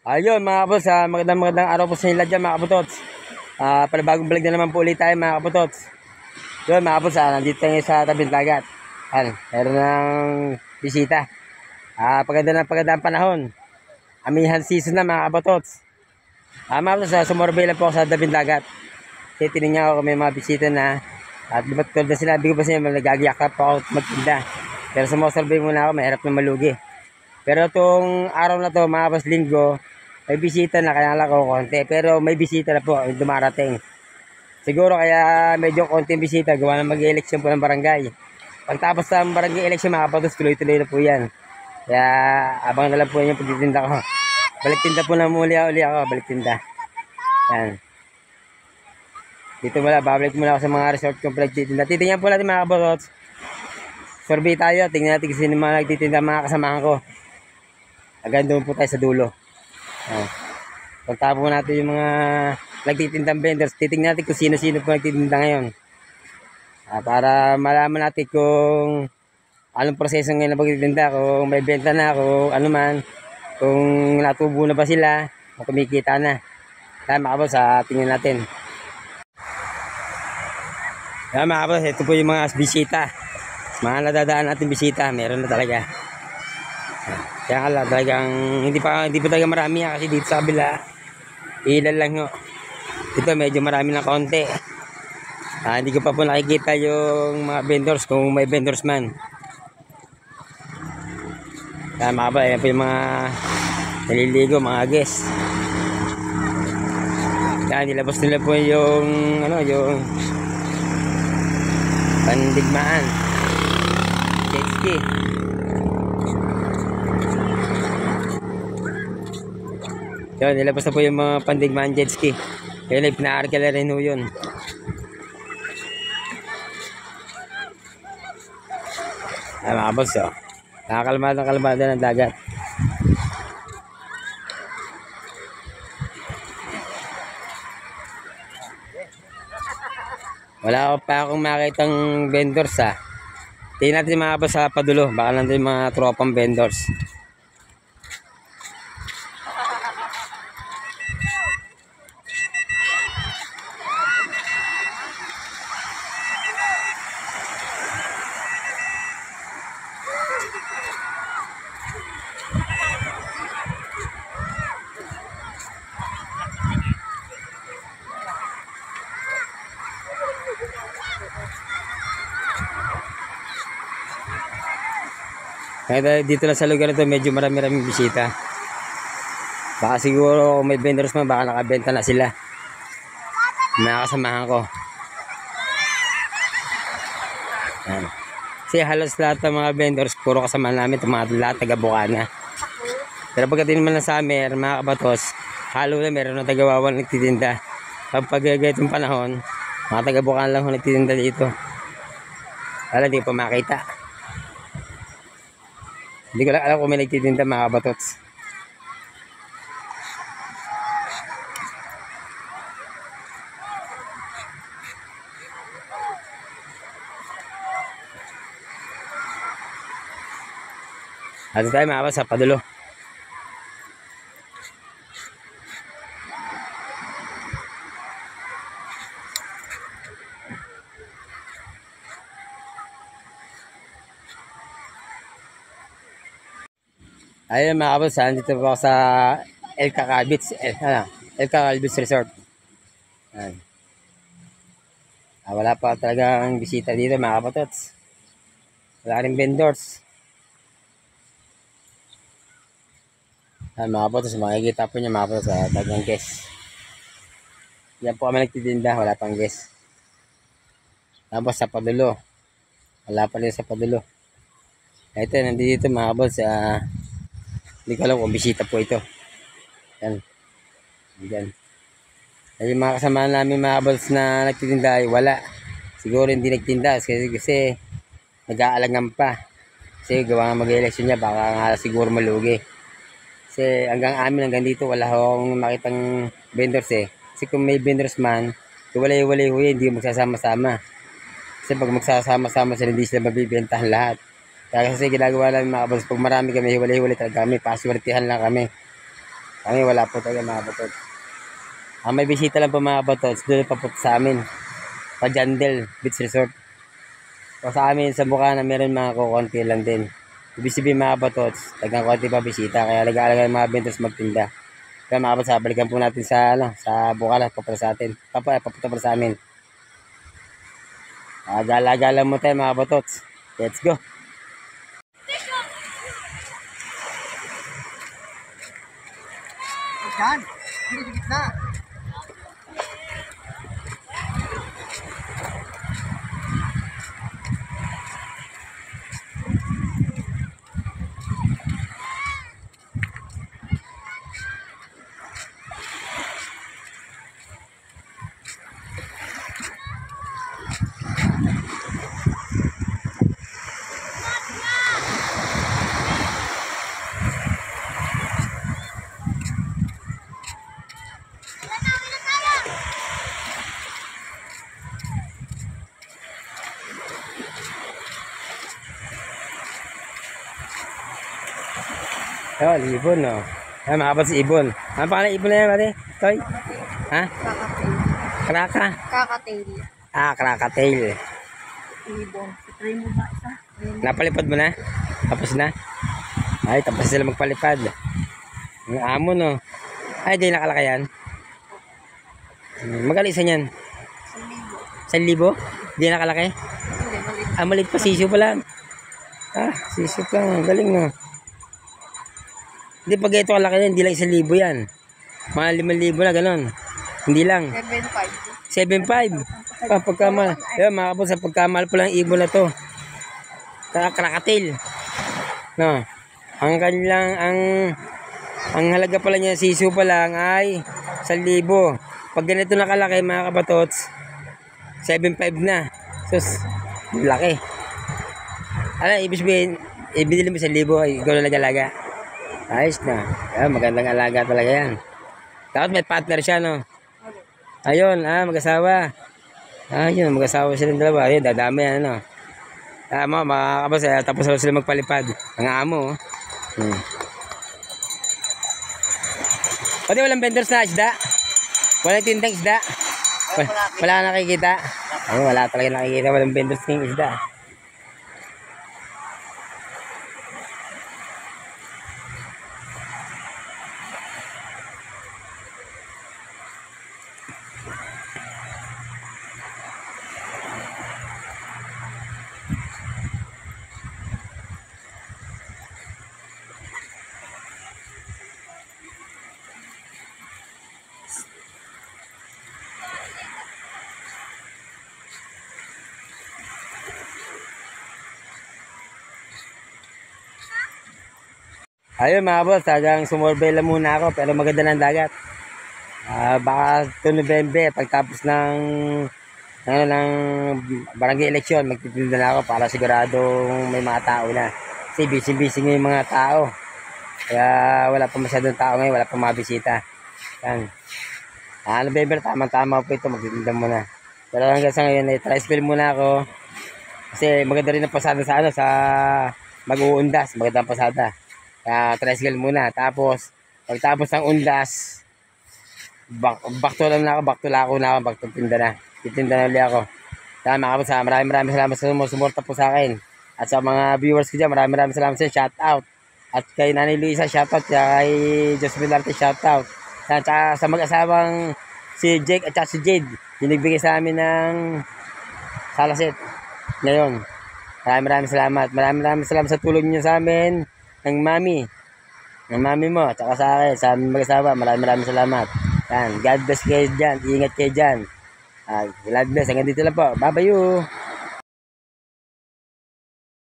Ayun mga kapots, magandang araw po sa inyo lahat dyan mga kapots. Panibagong vlog na naman po ulit tayo mga kapots. Yun mga kapots, nandito tayo sa tabing dagat. Meron ng bisita. Paganda ng panahon. Amihan season na mga kapots. Mga kapots, sumurbay lang po ako sa tabing dagat. Kasi tinignan ako kung may mga bisita na. At tulad na sinabi ko pa sa inyo, nagagiyak po ako magtinda. Pero sumusurvey muna ako, mahirap na malugi. Pero itong araw na to mga kapots, linggo, may bisita na, kaya lang ko konti. Pero may bisita na po, dumarating. Siguro kaya medyo konting bisita, gawa na mag-eleksyon po ng barangay. Pagtapos ng barangay election mga kapots, tuloy-tuloy na po yan. Kaya abang na lang po yung pagtitinda ko. Balik-tinda po na muli ako, balik-tinda. Yan. Dito babalik muna ako sa mga resort kong pinagtitinda. Titingnan po natin mga kapots. Survey tayo, tingnan natin kung sino mga nagtitinda mga kasamahan ko. Hanggang doon po tayo sa dulo. Pagtapo natin yung mga nagtitindang vendors, titingnan natin kung sino-sino po nagtitinda ngayon. Para malaman natin kung anong proseso ngayon na pagtitinda, kung may benta na, kung ano man, kung natubo na ba sila, kung kumikita na. Kaya mga kapots, tingnan natin. Kaya mga kapots, ito po yung mga bisita. Mga nadadaan natin bisita, meron na talaga. Kaya nga talagang hindi pa talaga marami kasi dito sa kabila ilan lang ho. Dito medyo marami ng konti. Hindi ko pa po nakikita yung mga vendors kung may vendors man. Kaya mga ba, ayan po yung mga naliligo, mga guests. Kaya nilabas nila po yung yung pandigmaan. Jet ski. Yun, nilabas na po yung mga pandigmaan jet ski. Yun ay pinaarkala rin ho yun. Mga boss, nakakalmada ng dagat. Wala pa akong makitang vendors tingnan natin mga boss sa padulo. Baka nandun yung mga tropang vendors. Kaya dito lang sa lugar nito medyo marami-raming bisita. Baka siguro kung may vendors man, baka nakabenta na sila. Mga kasamahan ko. Yan. Kasi halos lahat ng mga vendors, puro kasama namin, lahat taga-Bukana. Pero pagdating naman ng summer, mga kabatos, halo na meron na taga-Wawan nagtitinda. Kapag ganitong panahon, mga taga-Bukana lang nagtitinda dito. Wala, hindi pa makita. Hindi ko lang alam kung may nagtitinda mga kabatots. Ato tayo mga kabatots sa padulo. Ayun mga kabatots, dito po ako sa El Cacalbits Resort. Ayan. Wala pa talagang bisita dito mga kabatots. Wala rin vendors. Mga kabatots, makikita po niya mga kabatots sa tagang guest. Yan po kami nagtitinda, wala pang guest. Tapos sa padulo, wala pa rin sa padulo. Ito, nandito mga kabatots, hindi ko alam kung bisita po ito. Yan. Yan. Yung mga kasama namin mga kabatots na nagtitinda ay wala. Siguro hindi nagtinda kasi nag-aalangan pa. Kasi gawa nga mag-election niya, baka nga siguro malugi. Kasi hanggang dito wala akong makitang vendors Kasi kung may vendors man, walay-walay hindi magsasama-sama. Kasi pag magsasama-sama sila, hindi sila mabibentahan lahat. Kaya kasi ginagawa namin mga kabatots, pag marami kami, hiwalay-hiwalay talaga kami, paswertihan lang kami. Kami wala po talaga mga kabutods. May bisita lang po mga kabutods. Doon pa po sa amin. Pa Jandel Beach Resort. So sa amin sa Bukana meron mga kukunti lang din. Ibig sabihin mga kabutods, tagang konti pa bisita. Kaya alaga-alaga yung mga vendors magtinda. Kaya mga kabutods, balikan po natin sa Bukana. Papunta sa atin. Papunta pa sa amin. Gala-gala mo tayo mga kabutods. Let's go. Yan. Hindi sa gitna. Ayun, ibon, no. Ayun, makapal si ibon. Ano pangalan ibon na yan, pare? Toy? Ha? Kakatail. Kraka? Kakatail. Krakatail. Ibon. Try mo ba isa? Napalipad mo na? Tapos na? Ay, tapos sila magpalipad. Ang amo, no. Ay, di nakalaka yan. Magaling isa niyan. 1,000? Di nakalaki? Hindi, maliit. Maliit pa, sisyo pa lang. Sisyo pa lang. Galing, no. Hindi, pag ito kalaki yan, hindi lang 1,000 yan. Mga 5,000 na, ganon. Hindi lang. 7.5. 7,500. Pagkamal. Ayun, mga kapos, sa pagkamal po lang ibon na to. Krakatail. No. Ang kanilang, ang halaga pala niya, siso pa lang ay 1,000. Pag ganito nakalaki, mga kabatots, 7,500 na. Sus, laki. Ibig sabihin, ibinili mo 1,000, ay ikaw na nag-alaga. Ayos na. Ayun, magandang alaga talaga yan. Tapos may partner siya, no? Ayun, mag-asawa. Ayun, mag-asawa silang dalawa. Ayun, dadami yan, no? Mga kabos, tapos sila magpalipad. Ang amo, oh. Pati walang vendors na isda? Walang tindang isda? Wala nakikita? Ayun, wala talaga nakikita. Walang vendors ng isda. Ayun mga boss, tagang sumurbay lang muna ako pero maganda ng dagat. Baka 2 November pagtapos ng barangay election, magtitinda na ako para siguradong may mga tao na. Kasi busy-busy ngayon yung mga tao. Kaya wala pa masyadong tao ngayon, wala pa mga bisita. Yan. November, tama-tama po ito, magtitinda muna. Pero hanggang sa ngayon, tricycle muna ako. Kasi maganda rin ang pasada sa mag-uundas, magandang pasada. Kaya tricycle muna. Tapos, pagtapos ng undas, back to lako na ako, back to tinda na. Titinda na ulit ako. Tama ka po sa maraming salamat sa sumusuporta po sa akin. At sa mga viewers ko dyan, maraming salamat sa shout out. At kay Nanay Luisa, shout out. Kaya kay Joseph Larte, shout out. At sa mag-asawang si Jake at si Jade, yung nagbigay sa amin ng salaset. Ngayon, maraming salamat. Maraming salamat sa tulong niyo sa amin. Ng mami mo, tsaka sa akin, sa aming mag-asawa, maraming salamat. Yan, God bless kayo dyan, ingat kayo dyan. God bless, hanggang dito lang po, bye-bye you.